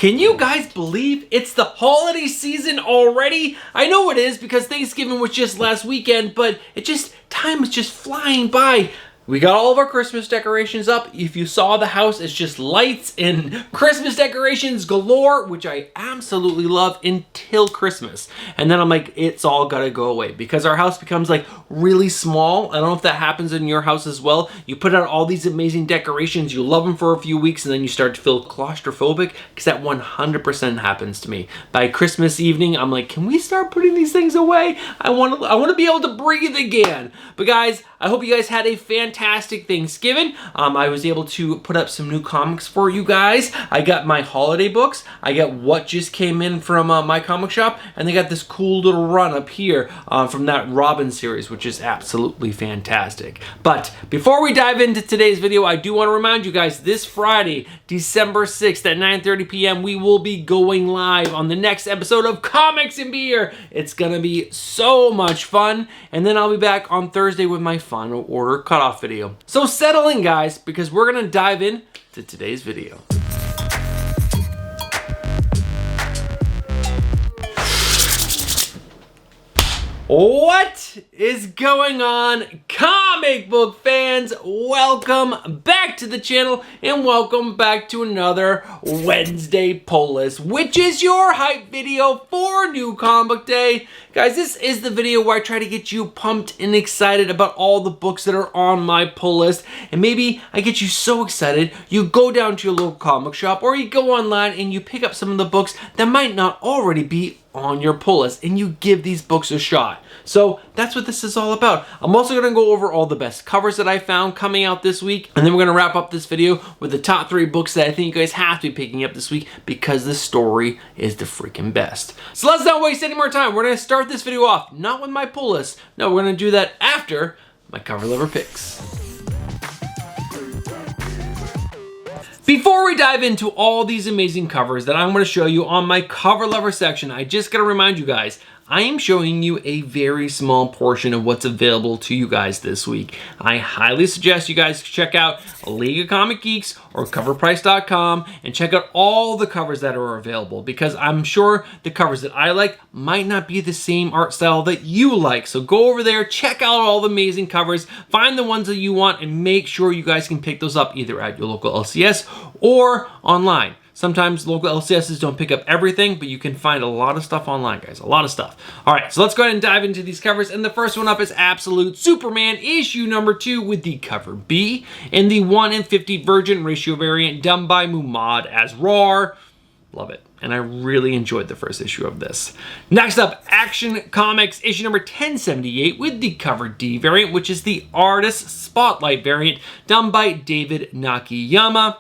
Can you guys believe it's the holiday season already? I know it is because Thanksgiving was just last weekend, but time is just flying by. We got all of our Christmas decorations up. If you saw the house, it's just lights and Christmas decorations galore, which I absolutely love until Christmas. And then I'm like, it's all gotta go away because our house becomes like really small. I don't know if that happens in your house as well. You put out all these amazing decorations, you love them for a few weeks, and then you start to feel claustrophobic because that 100% happens to me. By Christmas evening, I'm like, can we start putting these things away? I want to be able to breathe again. But guys, I hope you guys had a fantastic Thanksgiving. I was able to put up some new comics for you guys. I got my holiday books. I got what just came in from my comic shop, and they got this cool little run up here from that Robin series, which is absolutely fantastic. But before we dive into today's video, I do want to remind you guys, this Friday, December 6th at 9:30 p.m., we will be going live on the next episode of Comics and Beer. It's gonna be so much fun, and then I'll be back on Thursday with my final order cutoff video. So settle in, guys, because we're gonna dive in to today's video. What is going on, comic book fans? Welcome back to the channel and welcome back to another Wednesday pull list, which is your hype video for New Comic Book Day. Guys, this is the video where I try to get you pumped and excited about all the books that are on my pull list, and maybe I get you so excited you go down to your local comic shop or you go online and you pick up some of the books that might not already be on your pull list, and you give these books a shot. So that's what this is all about. I'm also going to go over all the best covers that I found coming out this week, and then we're going to wrap up this video with the top 3 books that I think you guys have to be picking up this week because the story is the freaking best. So let's not waste any more time. We're going to start this video off not with my pull list. No, we're going to do that after my cover lover picks. Before we dive into all these amazing covers that I'm going to show you on my cover lover section, I just got to remind you guys, I am showing you a very small portion of what's available to you guys this week. I highly suggest you guys check out League of Comic Geeks or coverprice.com and check out all the covers that are available, because I'm sure the covers that I like might not be the same art style that you like. So go over there, check out all the amazing covers, find the ones that you want, and make sure you guys can pick those up either at your local LCS or online. Sometimes local LCSs don't pick up everything, but you can find a lot of stuff online, guys. A lot of stuff. All right, so let's go ahead and dive into these covers. And the first one up is Absolute Superman issue number 2 with the cover B and the 1:50 Virgin ratio variant done by Mumad as Roar. Love it. And I really enjoyed the first issue of this. Next up, Action Comics issue number 1078 with the cover D variant, which is the Artist Spotlight variant done by David Nakayama.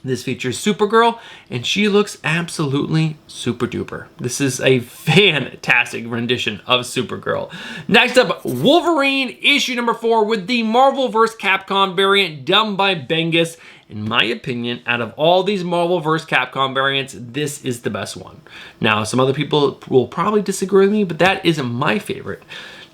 This features Supergirl, and she looks absolutely super duper. This is a fantastic rendition of Supergirl. Next up, Wolverine issue number 4 with the Marvel vs. Capcom variant done by Bengus. In my opinion, out of all these Marvel vs. Capcom variants, this is the best one. Now, some other people will probably disagree with me, but that is my favorite.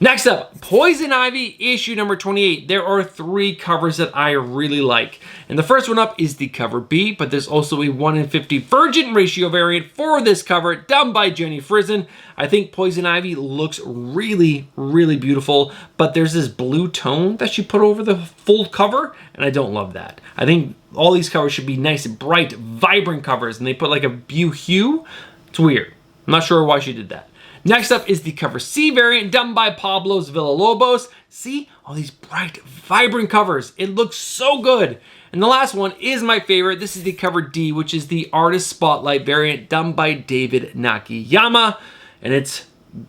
Next up, Poison Ivy issue number 28. There are 3 covers that I really like. And the first one up is the cover B, but there's also a 1:50 Virgin ratio variant for this cover done by Jenny Frison. I think Poison Ivy looks really, really beautiful, but there's this blue tone that she put over the full cover, and I don't love that. I think all these covers should be nice, bright, vibrant covers, and they put like a blue hue. It's weird. I'm not sure why she did that. Next up is the cover C variant done by Pablos Villalobos. See, all these bright, vibrant covers. It looks so good. And the last one is my favorite. This is the cover D, which is the Artist Spotlight variant done by David Nakayama. And it's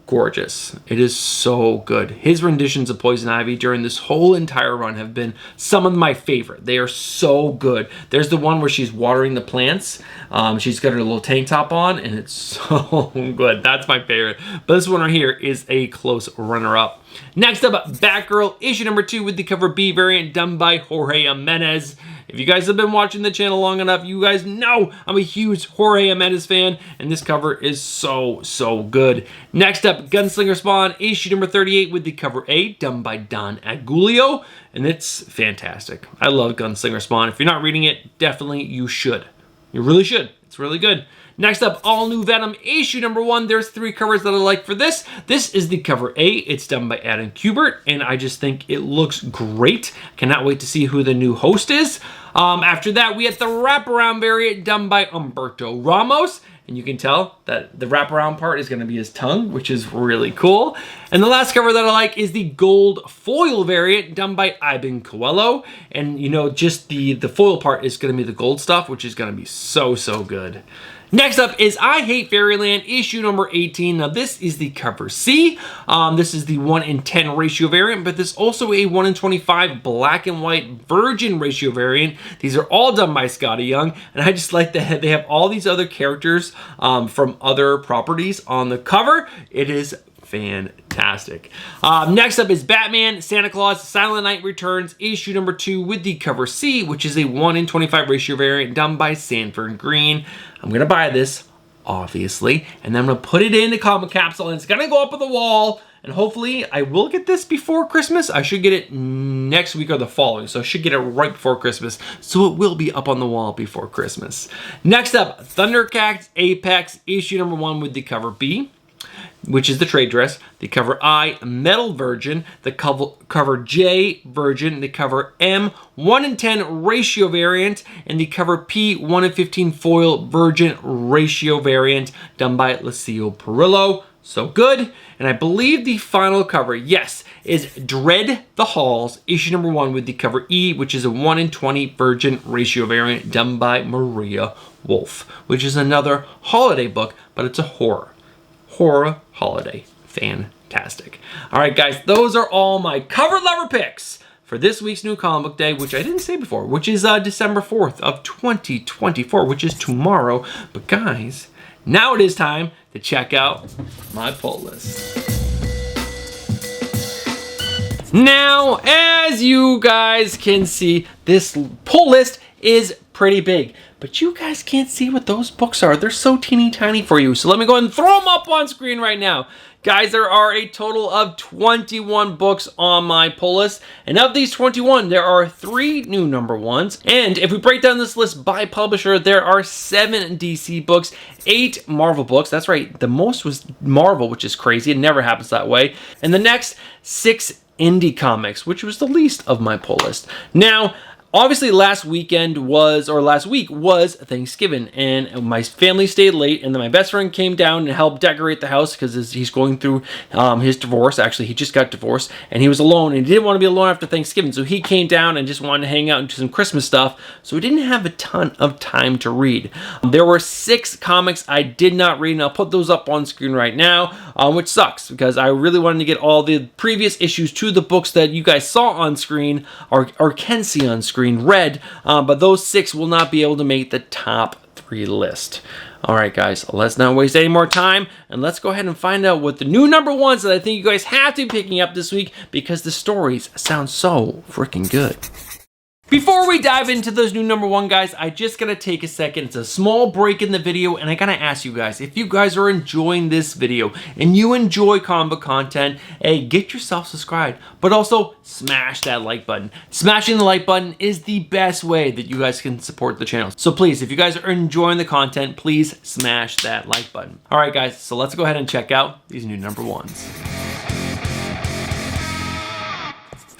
gorgeous. It is so good. His renditions of Poison Ivy during this whole entire run have been some of my favorite. They are so good. There's the one where she's watering the plants. She's got her little tank top on, and it's so good. That's my favorite. But this one right here is a close runner-up. Next up, Batgirl issue number 2 with the cover B variant done by Jorge Jimenez. If you guys have been watching the channel long enough, you guys know I'm a huge Jorge Jimenez fan, and this cover is so good. Next up, Gunslinger Spawn issue number 38 with the cover A done by Don Agulio, and it's fantastic. I love Gunslinger Spawn. If you're not reading it, definitely you should. You really should. It's really good. Next up, All New Venom issue number 1. There's 3 covers that I like for this. This is the cover A. It's done by Adam Kubert, and I just think it looks great. Cannot wait to see who the new host is. After that, we have the wraparound variant done by Humberto Ramos. And you can tell that the wraparound part is going to be his tongue, which is really cool. And the last cover that I like is the gold foil variant done by Ivan Coelho. And you know, just the foil part is going to be the gold stuff, which is going to be so, so good. Next up is I Hate Fairyland issue number 18. Now this is the cover C. This is the 1:10 ratio variant, but there's also a 1:25 black and white virgin ratio variant. These are all done by Scotty Young, and I just like that they have all these other characters from other properties on the cover. It is fantastic. Next up is Batman, Santa Claus, Silent Night Returns, issue number 2 with the cover C, which is a 1:25 ratio variant done by Sanford Green. I'm going to buy this, obviously, and then I'm going to put it in a comic capsule, and it's going to go up on the wall, and hopefully I will get this before Christmas. I should get it next week or the following, so I should get it right before Christmas, so it will be up on the wall before Christmas. Next up, Thundercats Apex, issue number 1 with the cover B, which is the trade dress, the cover I, Metal Virgin, the cover J, Virgin, the cover M, 1:10 ratio variant, and the cover P, 1:15 foil Virgin ratio variant, done by Lucio Perillo. So good. And I believe the final cover, yes, is Dread the Halls, issue number 1 with the cover E, which is a 1:20 Virgin ratio variant, done by Maria Wolf, which is another holiday book, but it's a horror holiday. Fantastic. All right, guys, those are all my cover lever picks for this week's New Comic Book Day, which I didn't say before, which is December 4th of 2024, which is tomorrow. But guys, now it is time to check out my pull list. Now, as you guys can see, this pull list is pretty big, but you guys can't see what those books are. They're so teeny tiny for you. So let me go ahead and throw them up on screen right now. Guys, there are a total of 21 books on my pull list, and of these 21, there are 3 new number 1s. And if we break down this list by publisher, there are 7 DC books, 8 Marvel books. That's right, the most was Marvel, which is crazy. It never happens that way. And the next 6 indie comics, which was the least of my pull list. Now, obviously last week was Thanksgiving, and my family stayed late, and then my best friend came down and helped decorate the house because he's going through his divorce. Actually, he just got divorced, and he was alone, and he didn't want to be alone after Thanksgiving, so he came down and just wanted to hang out and do some Christmas stuff, so we didn't have a ton of time to read. There were 6 comics I did not read, and I'll put those up on screen right now, which sucks because I really wanted to get all the previous issues to the books that you guys saw on screen or can see on screen read, but those 6 will not be able to make the top 3 list. All right, guys, let's not waste any more time, and let's go ahead and find out what the new number 1s that I think you guys have to be picking up this week, because the stories sound so freaking good. Before we dive into those new number 1, guys, I just gotta take a second. It's a small break in the video, and I gotta ask you guys, if you guys are enjoying this video and you enjoy comic book content, hey, get yourself subscribed, but also smash that like button. Smashing the like button is the best way that you guys can support the channel. So please, if you guys are enjoying the content, please smash that like button. All right, guys, so let's go ahead and check out these new number 1s.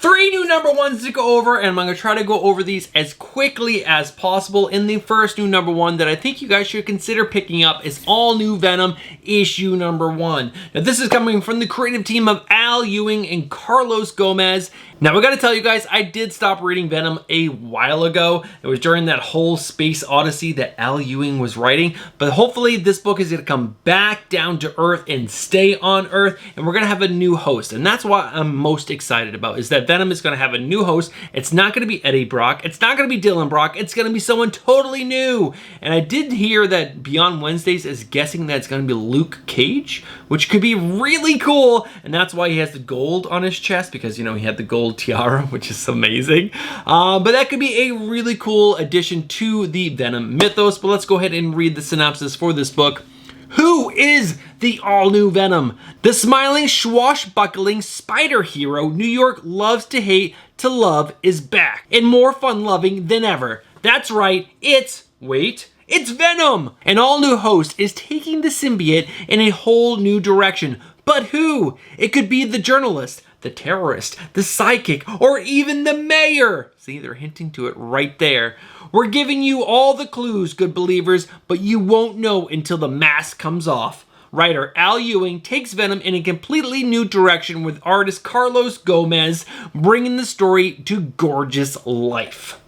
3 new number 1s to go over, and I'm going to try to go over these as quickly as possible. And the first new number 1 that I think you guys should consider picking up is All New Venom issue number 1. Now, this is coming from the creative team of Al Ewing and Carlos Gomez. Now, I gotta tell you guys, I did stop reading Venom a while ago. It was during that whole space odyssey that Al Ewing was writing, but hopefully this book is gonna come back down to Earth and stay on Earth, and we're gonna have a new host, and that's what I'm most excited about, is that Venom is gonna have a new host. It's not gonna be Eddie Brock, it's not gonna be Dylan Brock, it's gonna be someone totally new. And I did hear that Beyond Wednesdays is guessing that it's gonna be Luke Cage, which could be really cool, and that's why he has the gold on his chest, because, you know, he had the gold tiara, which is amazing. But that could be a really cool addition to the Venom mythos. But let's go ahead and read the synopsis for this book. Who is the all-new Venom? The smiling, swashbuckling spider hero New York loves to hate to love is back, and more fun-loving than ever. That's right, it's It's Venom! An all-new host is taking the symbiote in a whole new direction. But who? It could be the journalist, the terrorist, the psychic, or even the mayor. See, they're hinting to it right there. We're giving you all the clues, good believers, but you won't know until the mask comes off. Writer Al Ewing takes Venom in a completely new direction with artist Carlos Gomez bringing the story to gorgeous life.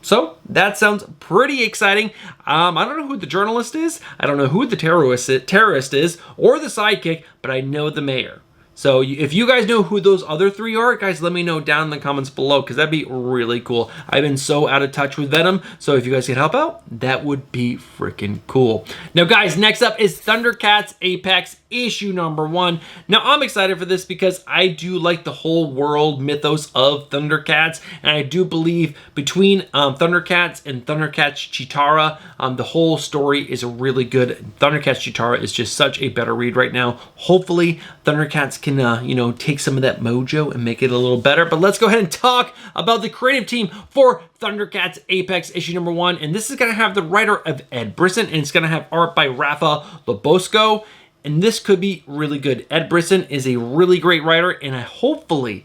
So that sounds pretty exciting. I don't know who the journalist is. I don't know who the terrorist is or the sidekick, but I know the mayor. So if you guys know who those other three are, guys, let me know down in the comments below because that'd be really cool. I've been so out of touch with Venom, so if you guys can help out, that would be freaking cool. Now, guys, next up is Thundercats Apex issue number 1. Now, I'm excited for this because I do like the whole world mythos of Thundercats, and I do believe between Thundercats and Thundercats Chitara, the whole story is really good. Thundercats Chitara is just such a better read right now. Hopefully, Thundercats can, take some of that mojo and make it a little better. But let's go ahead and talk about the creative team for Thundercats Apex issue number 1. And this is going to have the writer of Ed Brisson, and it's going to have art by Rafa Lobosco. And this could be really good. Ed Brisson is a really great writer, and I'm hoping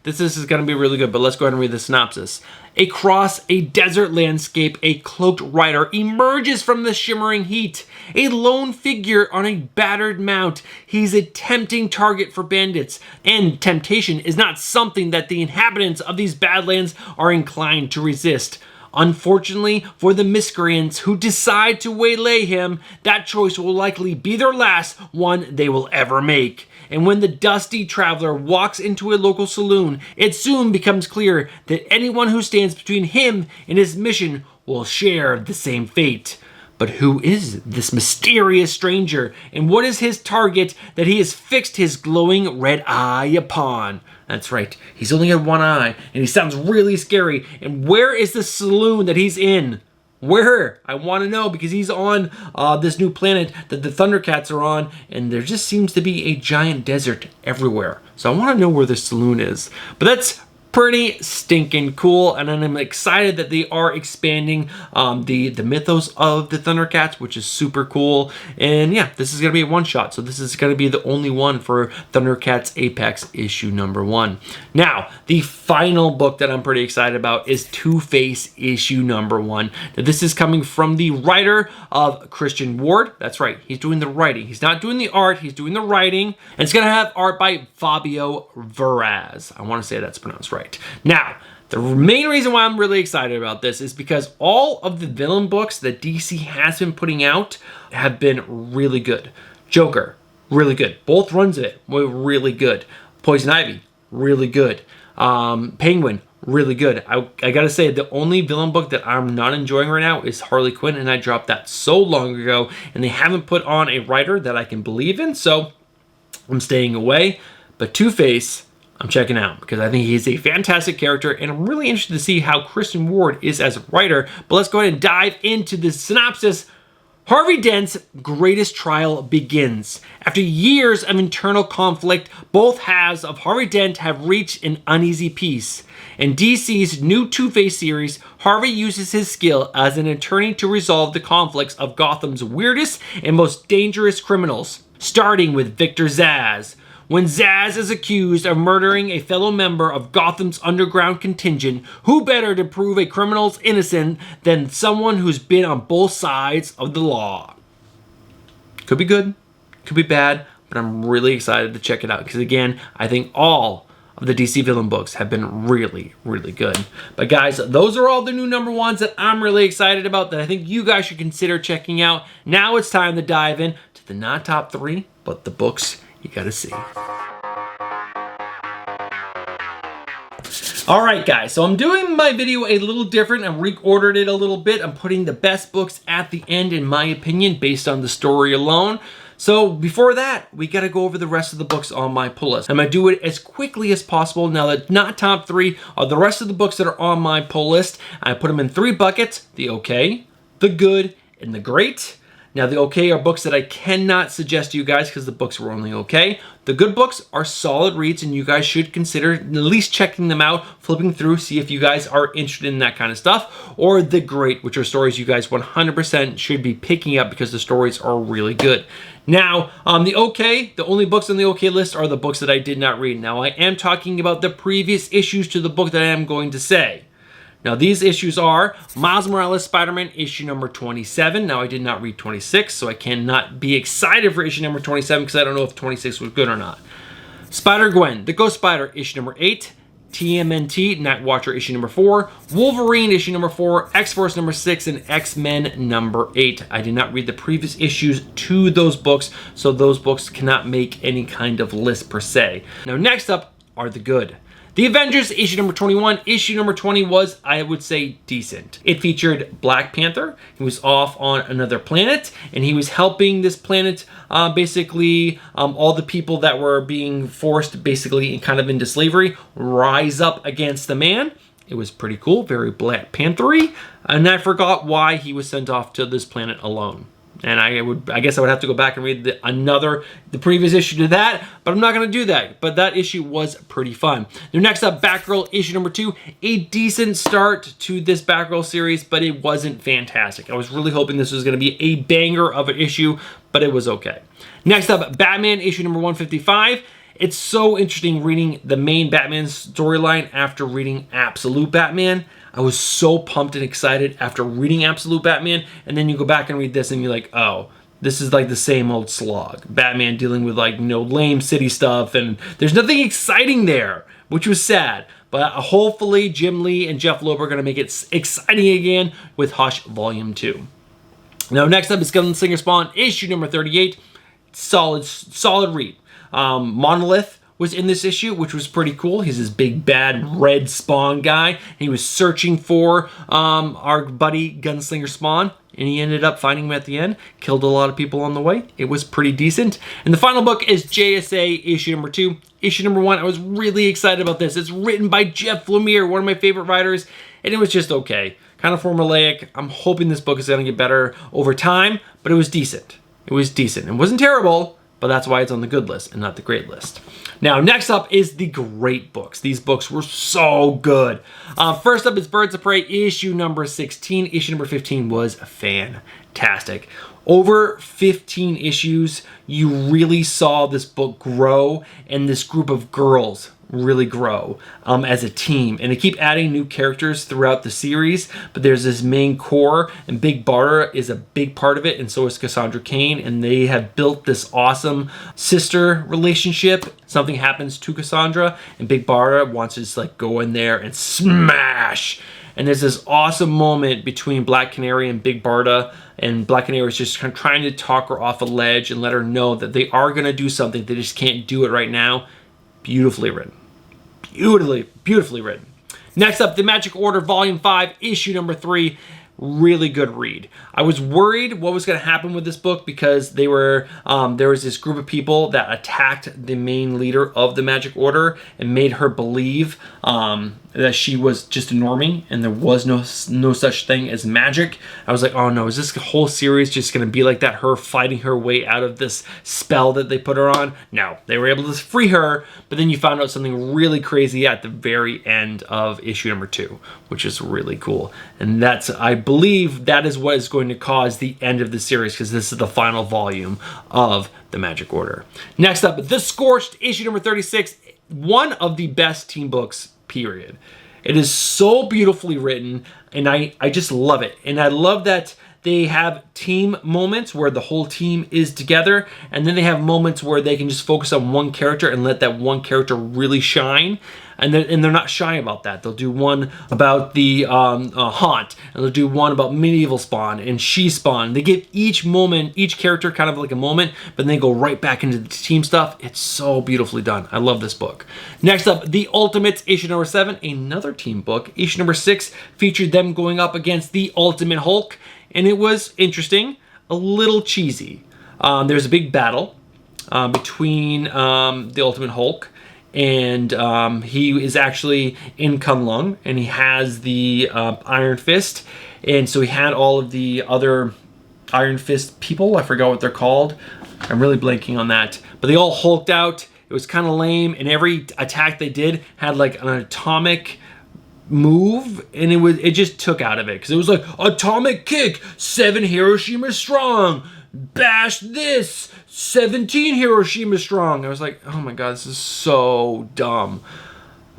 that this is going to be really good. But let's go ahead and read the synopsis. Across a desert landscape, a cloaked rider emerges from the shimmering heat. A lone figure on a battered mount. He's a tempting target for bandits, and temptation is not something that the inhabitants of these badlands are inclined to resist. Unfortunately for the miscreants who decide to waylay him, that choice will likely be their last one they will ever make. And when the dusty traveler walks into a local saloon, it soon becomes clear that anyone who stands between him and his mission will share the same fate. But who is this mysterious stranger, and what is his target that he has fixed his glowing red eye upon? That's right, he's only got one eye, and he sounds really scary. And where is the saloon that he's in? Where? I want to know, because he's on this new planet that the Thundercats are on, and there just seems to be a giant desert everywhere. So I want to know where the saloon is. But that's pretty stinking cool, and I'm excited that they are expanding the mythos of the Thundercats, which is super cool. And yeah, this is gonna be a one-shot, so this is gonna be the only one for Thundercats Apex issue number 1. Now, the final book that I'm pretty excited about is Two-Face issue number 1. Now, this is coming from the writer of Christian Ward. That's right, he's doing the writing. He's not doing the art, he's doing the writing. And it's gonna have art by Fabio Veraz. I wanna say that's pronounced right. Now, the main reason why I'm really excited about this is because all of the villain books that DC has been putting out have been really good. Joker, really good. Both runs of it were really good. Poison Ivy, really good. Penguin, really good. I gotta say, the only villain book that I'm not enjoying right now is Harley Quinn, and I dropped that so long ago, and they haven't put on a writer that I can believe in, so I'm staying away. But Two-Face, I'm checking out because I think he's a fantastic character, and I'm really interested to see how Christian Ward is as a writer. But let's go ahead and dive into the synopsis. Harvey Dent's greatest trial begins. After years of internal conflict, both halves of Harvey Dent have reached an uneasy peace. In DC's new Two-Face series, Harvey uses his skill as an attorney to resolve the conflicts of Gotham's weirdest and most dangerous criminals, starting with Victor Zsasz. When Zsasz is accused of murdering a fellow member of Gotham's underground contingent, who better to prove a criminal's innocent than someone who's been on both sides of the law? Could be good, could be bad, but I'm really excited to check it out because, again, I think all of the DC villain books have been really, really good. But guys, those are all the new number 1s that I'm really excited about that I think you guys should consider checking out. Now it's time to dive in to the not top 3, but the books you gotta see. Alright guys, so I'm doing my video a little different. I reordered it a little bit. I'm putting the best books at the end, in my opinion, based on the story alone. So before that, we gotta go over the rest of the books on my pull list. I'm gonna do it as quickly as possible. Now, the not top 3 are the rest of the books that are on my pull list. I put them in 3 buckets: the okay, the good, and the great. Now, the okay are books that I cannot suggest to you guys because the books were only okay. The good books are solid reads, and you guys should consider at least checking them out, flipping through, see if you guys are interested in that kind of stuff. Or the great, which are stories you guys 100% should be picking up because the stories are really good. Now, the okay, the only books on the okay list are the books that I did not read. Now, I am talking about the previous issues to the book that I am going to say. Now, these issues are Miles Morales Spider-Man issue number 27. Now, I did not read 26, so I cannot be excited for issue number 27 because I don't know if 26 was good or not. Spider-Gwen, The Ghost Spider, issue number 8. TMNT, Night Watcher, issue number 4. Wolverine, issue number 4. X-Force, number 6. And X-Men, number 8. I did not read the previous issues to those books, so those books cannot make any kind of list per se. Now, next up are the good. The Avengers, issue number 21. Issue number 20 was, I would say, decent. It featured Black Panther. He was off on another planet, and he was helping this planet, basically, all the people that were being forced, basically, kind of into slavery, rise up against the man. It was pretty cool, very Black Panther-y, and I forgot why he was sent off to this planet alone. And I guess I would have to go back and read the previous issue to that, but I'm not going to do that. But that issue was pretty fun. Now, next up, Batgirl issue number 2. A decent start to this Batgirl series, but it wasn't fantastic. I was really hoping this was going to be a banger of an issue, but it was okay. Next up, Batman issue number 155. It's so interesting reading the main Batman storyline after reading Absolute Batman. I was so pumped and excited after reading Absolute Batman, and then you go back and read this and you're like, oh, this is like the same old slog. Batman dealing with like, lame city stuff, and there's nothing exciting there, which was sad. But hopefully Jim Lee and Jeff Loeb are going to make it exciting again with Hush Volume 2. Now, next up is Gunslinger Spawn, issue number 38. Solid read. Monolith was in this issue, which was pretty cool. He's this big bad red Spawn guy. He was searching for our buddy Gunslinger Spawn, and he ended up finding him at the end. Killed a lot of people on the way. It was pretty decent. And the final book is JSA issue number 2. Issue number 1, I was really excited about this. It's written by Jeff Lemire, one of my favorite writers, and it was just okay. Kind of formulaic. I'm hoping this book is going to get better over time, but it was decent. It was decent. It wasn't terrible, but that's why it's on the good list and not the great list. Now, next up is the great books. These books were so good. First up is Birds of Prey, issue number 16. Issue number 15 was fantastic. Over 15 issues, you really saw this book grow and this group of girls really grow as a team. And they keep adding new characters throughout the series, but there's this main core, and Big Barda is a big part of it, and so is Cassandra Cain, and they have built this awesome sister relationship. Something happens to Cassandra, and Big Barda wants to just like go in there and smash. And there's this awesome moment between Black Canary and Big Barda, and Black Canary is just kind of trying to talk her off a ledge and let her know that they are going to do something. They just can't do it right now. Beautifully written. Beautifully written. Next up, The Magic Order, Volume 5, issue number 3. Really good read. I was worried what was going to happen with this book because there was this group of people that attacked the main leader of the Magic Order and made her believe that she was just a normie and there was no such thing as magic. I was like, oh no, is this whole series just going to be like that, her fighting her way out of this spell that they put her on? No, they were able to free her, but then you found out something really crazy at the very end of issue number 2, which is really cool. And that's, I believe that is what is going to cause the end of the series, because this is the final volume of the Magic Order. Next up, The Scorched, issue number 36, one of the best team books, period. It is so beautifully written, and I just love it. And I love that they have team moments where the whole team is together, and then they have moments where they can just focus on one character and let that one character really shine. And they're not shy about that. They'll do one about the Haunt, and they'll do one about Medieval Spawn and She Spawn. They give each character kind of like a moment, but then they go right back into the team stuff. It's so beautifully done. I love this book. Next up, The Ultimates, issue number 7, another team book. Issue number 6 featured them going up against the Ultimate Hulk, and it was interesting, a little cheesy. There's a big battle between the Ultimate Hulk, and he is actually in Kunlun, and he has the Iron Fist, and so he had all of the other Iron Fist people. I forgot what they're called. I'm really blanking on that. But they all hulked out. It was kind of lame, and every attack they did had like an atomic move, and it just took out of it, because it was like atomic kick, 7 Hiroshima strong, bash this, 17 Hiroshima strong. I was like, oh my god, this is so dumb.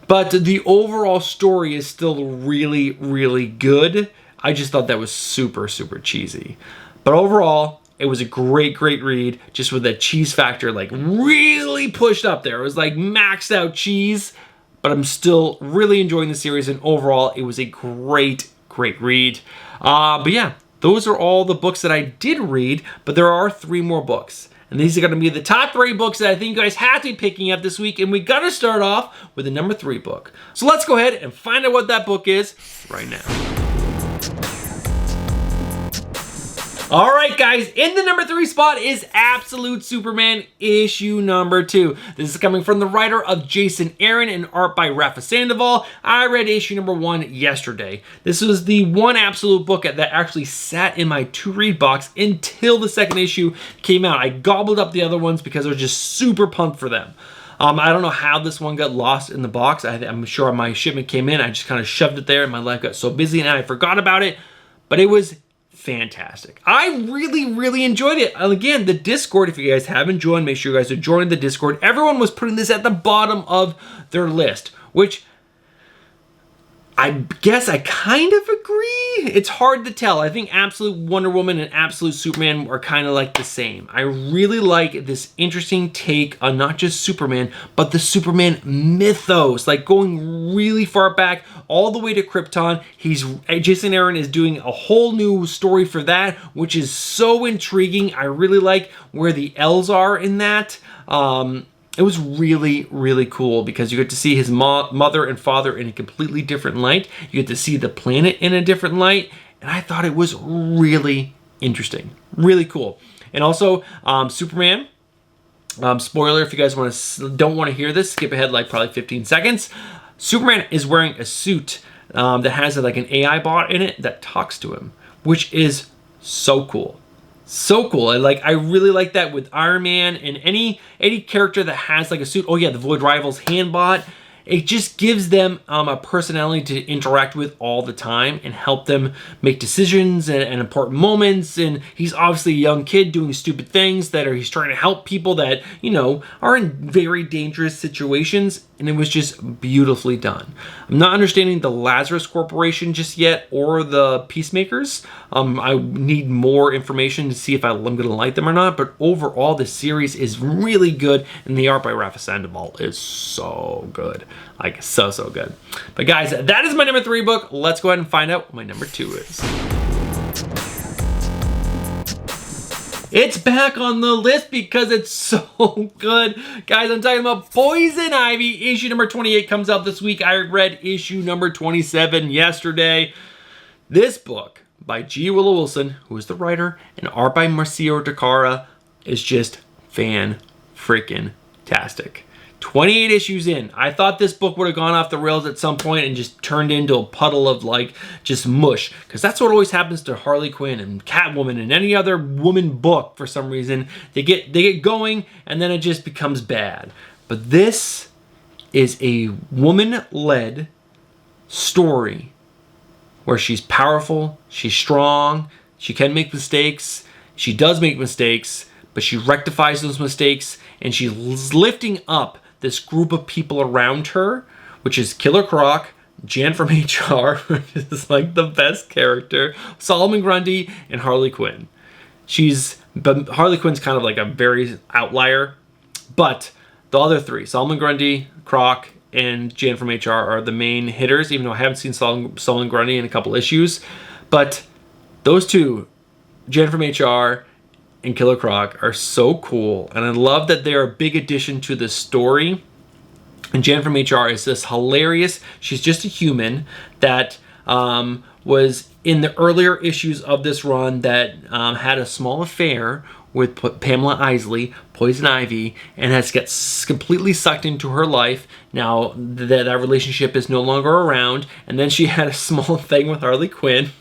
But the overall story is still really, really good. I just thought that was super, super cheesy. But overall, it was a great, great read, just with that cheese factor like really pushed up there. It was like maxed out cheese, but I'm still really enjoying the series, and overall, it was a great, great read. But yeah, those are all the books that I did read, but there are 3 more books. And these are going to be the top 3 books that I think you guys have to be picking up this week, and we got to start off with the number 3 book. So let's go ahead and find out what that book is right now. All right, guys, in the number 3 spot is Absolute Superman issue number 2. This is coming from the writer of Jason Aaron and art by Rafa Sandoval. I read issue number 1 yesterday. This was the one Absolute book that actually sat in my to-read box until the second issue came out. I gobbled up the other ones because I was just super pumped for them. I don't know how this one got lost in the box. I'm sure my shipment came in. I just kind of shoved it there, and my life got so busy, and I forgot about it. But it was fantastic. I really, really enjoyed it. And again, the Discord, if you guys haven't joined, make sure you guys are joining the Discord. Everyone was putting this at the bottom of their list, which I guess I kind of agree. It's hard to tell. I think Absolute Wonder Woman and Absolute Superman are kind of like the same. I really like this interesting take on not just Superman, but the Superman mythos, like going really far back all the way to Krypton. Jason Aaron is doing a whole new story for that, which is so intriguing. I really like where the L's are in that. It was really, really cool because you get to see his mother and father in a completely different light. You get to see the planet in a different light. And I thought it was really interesting. Really cool. And also, Superman. Spoiler, if you guys don't want to hear this, skip ahead like probably 15 seconds. Superman is wearing a suit that has like an AI bot in it that talks to him, which is so cool. So cool. I really like that with Iron Man and any character that has like a suit. Oh yeah, the Void Rivals handbot. It just gives them a personality to interact with all the time and help them make decisions and important moments. And he's obviously a young kid doing stupid things he's trying to help people that, you know, are in very dangerous situations. And it was just beautifully done. I'm not understanding the Lazarus Corporation just yet, or the Peacemakers. I need more information to see if I'm going to like them or not. But overall, the series is really good, and the art by Rafa Sandoval is so good. Like, so good. But guys, that is my number 3 book. Let's go ahead and find out what my number 2 is. It's back on the list because it's so good. Guys, I'm talking about Poison Ivy. Issue number 28 comes out this week. I read issue number 27 yesterday. This book by G. Willow Wilson, who is the writer, and art by Marcio Decara, is just fan-freaking-tastic. 28 issues in. I thought this book would have gone off the rails at some point and just turned into a puddle of like just mush, because that's what always happens to Harley Quinn and Catwoman and any other woman book. For some reason, they get going and then it just becomes bad. But this is a woman-led story where she's powerful, she's strong, she can make mistakes, she does make mistakes, but she rectifies those mistakes, and she's lifting up this group of people around her, which is Killer Croc, Jan from HR, which is like the best character, Solomon Grundy, and Harley Quinn. But Harley Quinn's kind of like a very outlier, but the other 3, Solomon Grundy, Croc, and Jan from HR are the main hitters, even though I haven't seen Solomon Grundy in a couple issues. But those 2, Jan from HR and Killer Croc, are so cool, and I love that they're a big addition to the story. And Jan from HR is this hilarious, she's just a human that was in the earlier issues of this run that had a small affair with Pamela Isley, Poison Ivy, and has got completely sucked into her life. Now that relationship is no longer around, and then she had a small thing with Harley Quinn.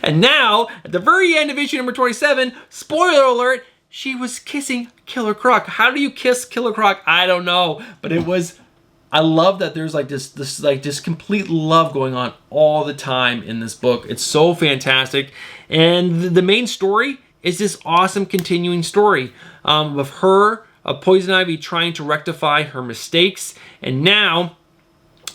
And now, at the very end of issue number 27, spoiler alert, she was kissing Killer Croc. How do you kiss Killer Croc? I don't know, but it was... I love that there's like this complete love going on all the time in this book. It's so fantastic. And the main story is this awesome continuing story of Poison Ivy trying to rectify her mistakes. And now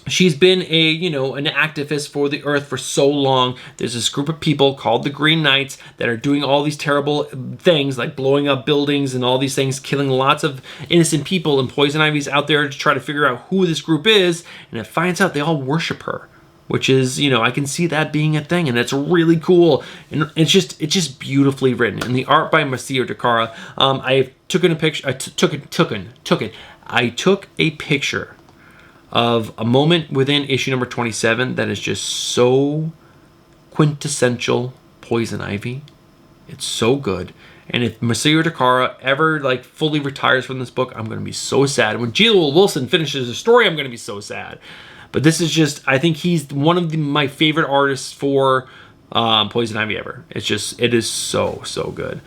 she's been an activist for the Earth for so long. There's this group of people called the Green Knights that are doing all these terrible things, like blowing up buildings and all these things, killing lots of innocent people. And Poison Ivy's out there to try to figure out who this group is. And it finds out they all worship her, which is, I can see that being a thing, and it's really cool. And it's just beautifully written. And the art by Masio DeCara. I took a picture of a moment within issue number 27 that is just so quintessential Poison Ivy. It's so good. And if Masio DeCara ever fully retires from this book, I'm going to be so sad. When G. Lowell Wilson finishes the story, I'm going to be so sad. But this is just, I think he's one of my favorite artists for Poison Ivy ever. It is so good.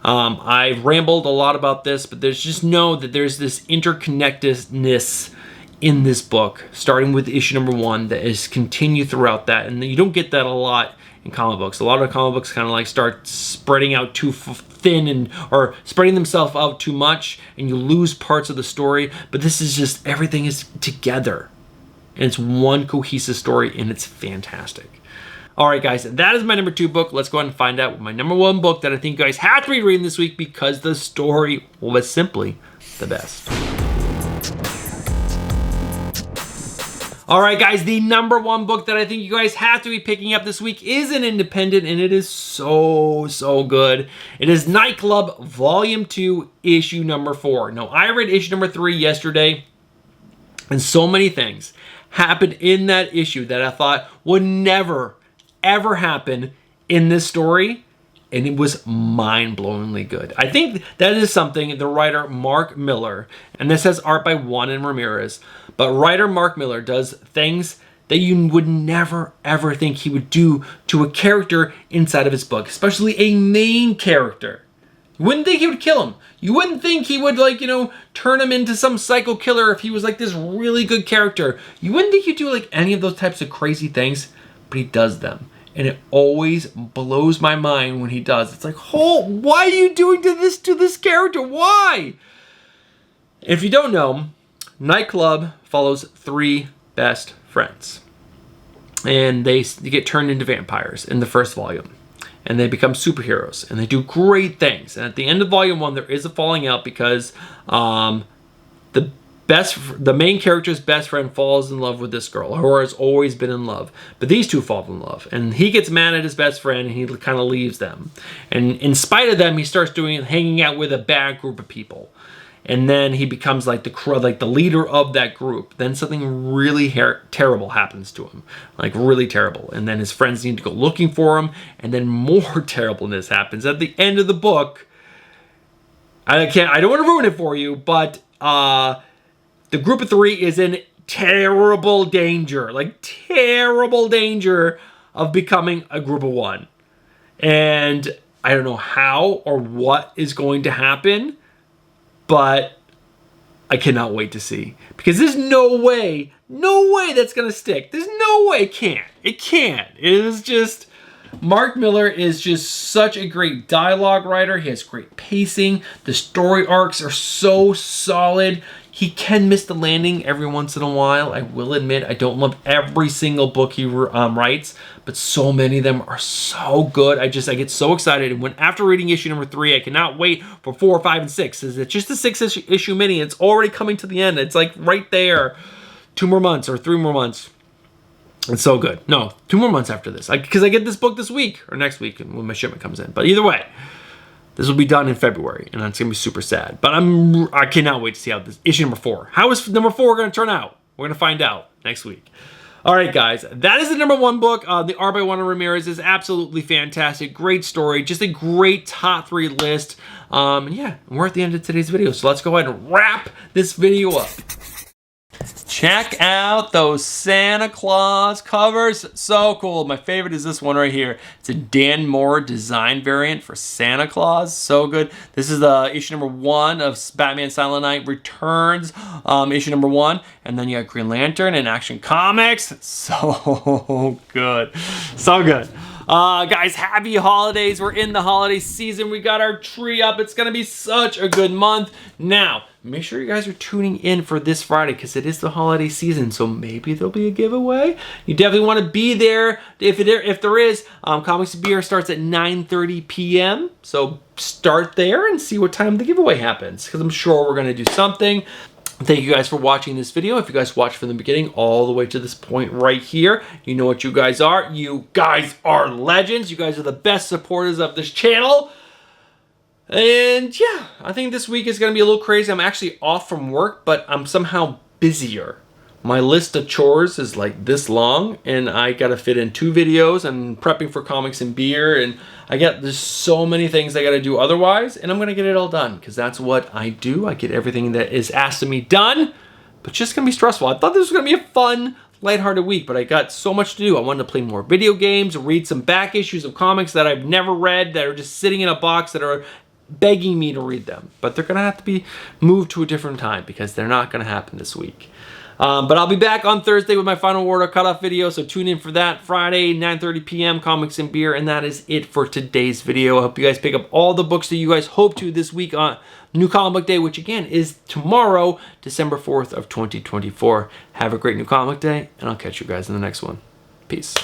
I've rambled a lot about this, but just know that there's this interconnectedness in this book, starting with issue number 1, that is continued throughout that. And you don't get that a lot in comic books. A lot of comic books kind of start spreading out too thin or spreading themselves out too much, and you lose parts of the story. But this is just, everything is together. And it's one cohesive story, and it's fantastic. All right, guys, that is my number 2 book. Let's go ahead and find out my number 1 book that I think you guys have to be reading this week because the story was simply the best. All right, guys, the number 1 book that I think you guys have to be picking up this week is an independent, and it is so good. It is Nightclub Volume 2, issue number 4. Now, I read issue number 3 yesterday, and so many things happened in that issue that I thought would never, ever happen in this story, and it was mind-blowingly good. I think that is something the writer Mark Millar, and this has art by Juan and Ramirez, but writer Mark Millar does things that you would never, ever think he would do to a character inside of his book, especially a main character. You wouldn't think he would kill him. You wouldn't think he would, turn him into some psycho killer if he was, this really good character. You wouldn't think he'd do, any of those types of crazy things, but he does them. And it always blows my mind when he does. It's like, oh, why are you doing to this character? Why? If you don't know, Nightclub follows 3 best friends. And they get turned into vampires in the first volume. And they become superheroes. And they do great things. And at the end of volume 1, there is a falling out because the main character's best friend falls in love with this girl, who has always been in love. But these two fall in love, and he gets mad at his best friend, and he kind of leaves them. And in spite of them, he starts hanging out with a bad group of people. And then he becomes the leader of that group. Then something really terrible happens to him, really terrible. And then his friends need to go looking for him, and then more terribleness happens at the end of the book. I don't want to ruin it for you, but the group of 3 is in terrible danger, terrible danger of becoming a group of 1. And I don't know how or what is going to happen, but I cannot wait to see. Because there's no way that's going to stick. There's no way it can't. It can't. It is just... Mark Millar is just such a great dialogue writer. He has great pacing. The story arcs are so solid. He can miss the landing every once in a while. I will admit, I don't love every single book he writes, but so many of them are so good. I get so excited. And after reading issue number 3, I cannot wait for 4, 5, and 6. It's just a 6-issue mini. It's already coming to the end. It's right there. 2 more months or 3 more months. It's so good. No, 2 more months after this. Because I get this book this week or next week when my shipment comes in. But either way, this will be done in February, and it's going to be super sad. But I cannot wait to see how this issue number 4. How is number 4 going to turn out? We're going to find out next week. All right, guys, that is the #1 book. The Art by Juan Ramirez is absolutely fantastic. Great story. Just a great top 3 list. And yeah, we're at the end of today's video. So let's go ahead and wrap this video up. Check out those Santa Claus covers. So cool. My favorite is this one right here. It's a Dan Moore design variant for Santa Claus. So good. This is the issue #1 of Batman Silent Night Returns, issue #1. And then you got Green Lantern and Action Comics. So good. So good. Guys, happy holidays. We're in the holiday season. We got our tree up. It's going to be such a good month. Now, make sure you guys are tuning in for this Friday because it is the holiday season, so maybe there'll be a giveaway. You definitely want to be there. If there is, Comics and Beer starts at 9:30 p.m., so start there and see what time the giveaway happens because I'm sure we're going to do something. Thank you guys for watching this video. If you guys watched from the beginning all the way to this point right here, you know what you guys are. You guys are legends. You guys are the best supporters of this channel. And yeah, I think this week is going to be a little crazy. I'm actually off from work, but I'm somehow busier. My list of chores is like this long, and I got to fit in 2 videos and prepping for Comics and Beer, and there's so many things I got to do otherwise, and I'm going to get it all done because that's what I do. I get everything that is asked of me done, but it's just going to be stressful. I thought this was going to be a fun, lighthearted week, but I got so much to do. I wanted to play more video games, read some back issues of comics that I've never read that are just sitting in a box that are begging me to read them, but they're going to have to be moved to a different time because they're not going to happen this week. But I'll be back on Thursday with my final order cutoff video, so tune in for that. Friday, 9:30 p.m., Comics and Beer, and that is it for today's video. I hope you guys pick up all the books that you guys hope to this week on New Comic Book Day, which again is tomorrow, December 4th of 2024. Have a great New Comic Day, and I'll catch you guys in the next one. Peace.